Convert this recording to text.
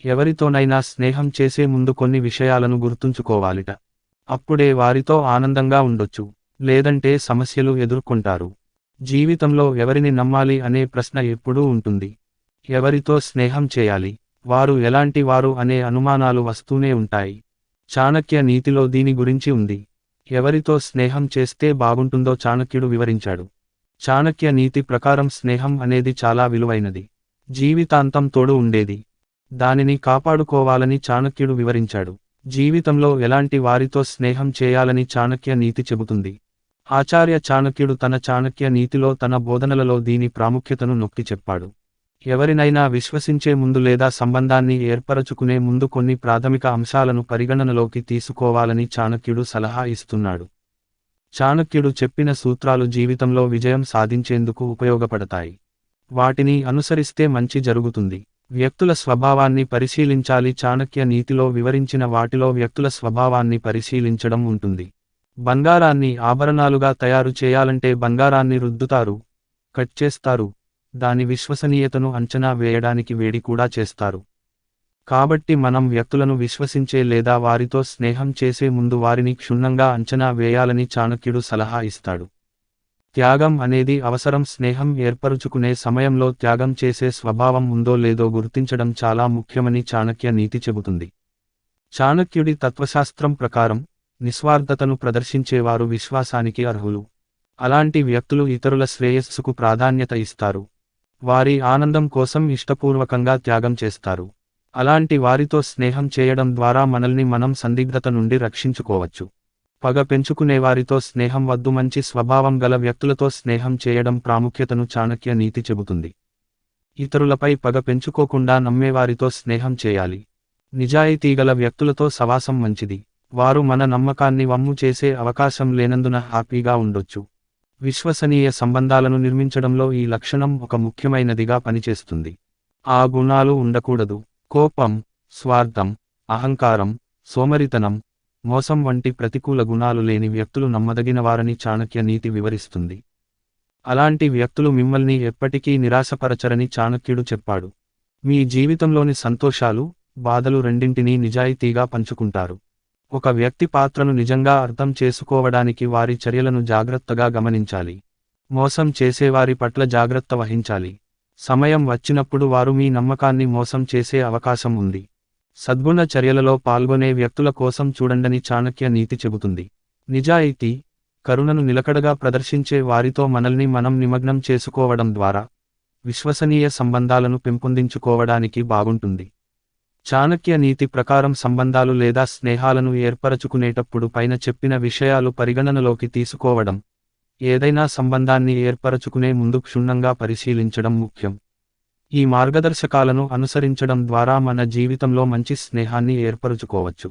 ఎవరితోనైనా స్నేహం చేసే ముందు కొన్ని విషయాలను గుర్తుంచుకోవాలిట. అప్పుడే వారితో ఆనందంగా ఉండొచ్చు. లేదంటే సమస్యలు ఎదుర్కొంటారు. జీవితంలో ఎవరిని నమ్మాలి అనే ప్రశ్న ఎప్పుడూ ఉంటుంది. ఎవరితో స్నేహం చేయాలి, వారు ఎలాంటి వారు అనే అనుమానాలు వస్తూనే ఉంటాయి. చాణక్య నీతిలో దీని గురించి ఉంది. ఎవరితో స్నేహం చేస్తే బాగుంటుందో చాణక్యుడు వివరించాడు. చాణక్య నీతి ప్రకారం స్నేహం అనేది చాలా విలువైనది. జీవితాంతం తోడు ఉండేది. దానిని కాపాడుకోవాలని చాణక్యుడు వివరించాడు. జీవితంలో ఎలాంటి వారితో స్నేహం చేయాలని చాణక్య నీతి చెబుతుంది. ఆచార్య చాణక్యుడు తన చాణక్య నీతిలో తన బోధనలలో దీని ప్రాముఖ్యతను నొక్కి చెప్పాడు. ఎవరినైనా విశ్వసించే ముందు లేదా సంబంధాన్ని ఏర్పరచుకునే ముందు కొన్ని ప్రాథమిక అంశాలను పరిగణనలోకి తీసుకోవాలని చాణక్యుడు సలహా ఇస్తున్నాడు. చాణక్యుడు చెప్పిన సూత్రాలు జీవితంలో విజయం సాధించేందుకు ఉపయోగపడతాయి. వాటిని అనుసరిస్తే మంచి జరుగుతుంది. వ్యక్తుల స్వభావాన్ని పరిశీలించాలి. చాణక్య నీతిలో వివరించిన వాటిలో వ్యక్తుల స్వభావాన్ని పరిశీలించడం ఉంటుంది. బంగారాన్ని ఆభరణాలుగా తయారు చేయాలంటే బంగారాన్ని రుద్దుతారు, కట్ చేస్తారు, దాని విశ్వసనీయతను అంచనా వేయడానికి వేడి కూడా చేస్తారు. కాబట్టి మనం వ్యక్తులను విశ్వసించే లేదా వారితో స్నేహం చేసే ముందు వారిని క్షుణ్ణంగా అంచనా వేయాలని చాణక్యుడు సలహా ఇస్తాడు. త్యాగం అనేది అవసరం. స్నేహం ఏర్పరుచుకునే సమయంలో త్యాగం చేసే స్వభావం ఉందో లేదో గుర్తించడం చాలా ముఖ్యమని చాణక్య నీతి చెబుతుంది. చాణక్యుడి తత్వశాస్త్రం ప్రకారం నిస్వార్థతను ప్రదర్శించేవారు విశ్వాసానికి అర్హులు. అలాంటి వ్యక్తులు ఇతరుల శ్రేయస్సుకు ప్రాధాన్యత ఇస్తారు. వారి ఆనందం కోసం ఇష్టపూర్వకంగా త్యాగం చేస్తారు. అలాంటి వారితో స్నేహం చేయడం ద్వారా మనల్ని మనం సందిగ్ధత నుండి రక్షించుకోవచ్చు. పగ పెంచుకునేవారితో స్నేహం వద్దు. మంచి స్వభావం గల వ్యక్తులతో స్నేహం చేయడం ప్రాముఖ్యతను చాణక్య నీతి చెబుతుంది. ఇతరులపై పగ పెంచుకోకుండా నమ్మేవారితో స్నేహం చేయాలి. నిజాయితీగల వ్యక్తులతో సవాసం మంచిది. వారు మన నమ్మకాన్ని వమ్ము చేసే అవకాశం లేనందున హ్యాపీగా ఉండొచ్చు. విశ్వసనీయ సంబంధాలను నిర్మించడంలో ఈ లక్షణం ఒక ముఖ్యమైనదిగా పనిచేస్తుంది. ఆ గుణాలు ఉండకూడదు. కోపం, స్వార్థం, అహంకారం, సోమరితనం, మోసం వంటి ప్రతికూల గుణాలు లేని వ్యక్తులు నమ్మదగినవారని చాణక్య నీతి వివరిస్తుంది. అలాంటి వ్యక్తులు మిమ్మల్ని ఎప్పటికీ నిరాశపరచరని చాణక్యుడు చెప్పాడు. మీ జీవితంలోని సంతోషాలు, బాధలు రెండింటినీ నిజాయితీగా పంచుకుంటారు. ఒక వ్యక్తి పాత్రను నిజంగా అర్థం చేసుకోవడానికి వారి చర్యలను జాగ్రత్తగా గమనించాలి. మోసం చేసేవారి పట్ల జాగ్రత్త వహించాలి. సమయం వచ్చినప్పుడు వారు మీ నమ్మకాన్ని మోసం చేసే అవకాశం ఉంది. సద్గుణ చర్యలలో పాల్గొనే వ్యక్తుల కోసం చూడండని చాణక్య నీతి చెబుతుంది. నిజాయితీ, కరుణను నిలకడగా ప్రదర్శించే వారితో మనల్ని మనం నిమగ్నం చేసుకోవడం ద్వారా విశ్వసనీయ సంబంధాలను పెంపొందించుకోవడానికి బాగుంటుంది. చాణక్య నీతి ప్రకారం సంబంధాలు లేదా స్నేహాలను ఏర్పరచుకునేటప్పుడు పైన చెప్పిన విషయాలు పరిగణనలోకి తీసుకోవడం, ఏదైనా సంబంధాన్ని ఏర్పరచుకునే ముందు క్షుణ్ణంగా పరిశీలించడం ముఖ్యం. ఈ మార్గదర్శకాలను అనుసరించడం ద్వారా మన జీవితంలో మంచి స్నేహాన్ని ఏర్పరచుకోవచ్చు.